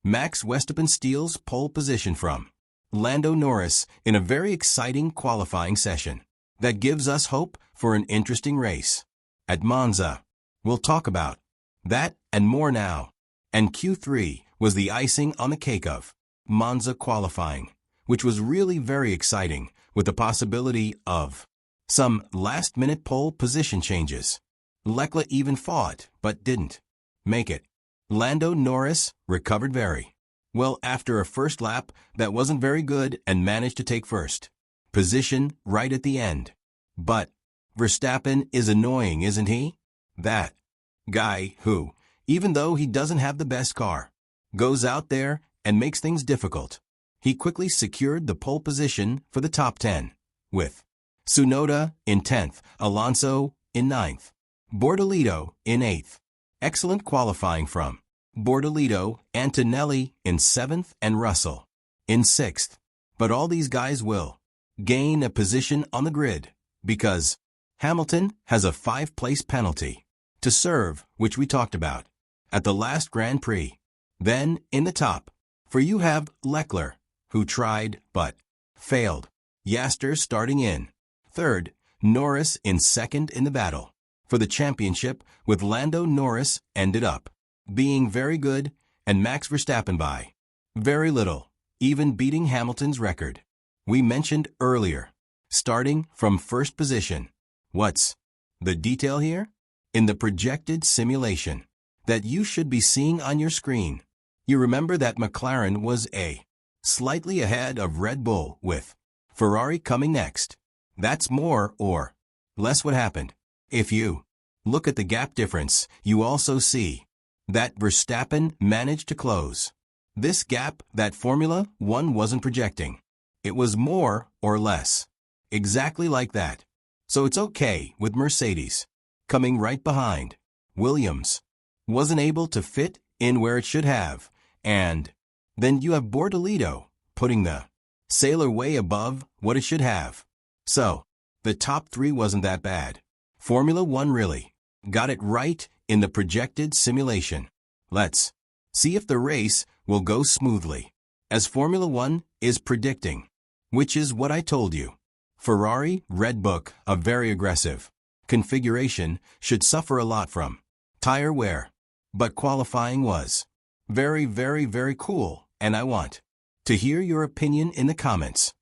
Max Verstappen steals pole position from Lando Norris in a very exciting qualifying session that gives us hope for an interesting race at Monza. We'll talk about that and more now. And Q3 was the icing on the cake of Monza qualifying, which was really very exciting with the possibility of some last-minute pole position changes. Leclerc even fought, but didn't make it. Lando Norris recovered very well after a first lap that wasn't very good and managed to take first position right at the end. But Verstappen is annoying, isn't he? That guy who, even though he doesn't have the best car, goes out there and makes things difficult. He quickly secured the pole position for the top 10, with Tsunoda in 10th, Alonso in 9th, Bortolito in 8th. Excellent qualifying from Bortolito, Antonelli in 7th, and Russell in 6th. But all these guys will gain a position on the grid because Hamilton has a 5-place penalty to serve, which we talked about at the last Grand Prix. Then, in the top, for you have Leclerc, who tried but failed. Piastri starting in 3rd, Norris in 2nd in the battle for the championship, with Lando Norris ended up being very good and Max Verstappen by very little, even beating Hamilton's record we mentioned earlier, starting from first position. What's the detail here? In the projected simulation that you should be seeing on your screen, you remember that McLaren was slightly ahead of Red Bull, with Ferrari coming next. That's more or less what happened. If you look at the gap difference, you also see that Verstappen managed to close this gap that Formula 1 wasn't projecting. It was more or less exactly like that. So it's okay with Mercedes coming right behind. Williams wasn't able to fit in where it should have, and then you have Bortolito putting the sailor way above what it should have. So the top 3 wasn't that bad. Formula 1 really got it right in the projected simulation. Let's see if the race will go smoothly, as Formula 1 is predicting, which is what I told you. Ferrari, Red Bull, a very aggressive configuration, should suffer a lot from tire wear. But qualifying was very, very, very cool, and I want to hear your opinion in the comments.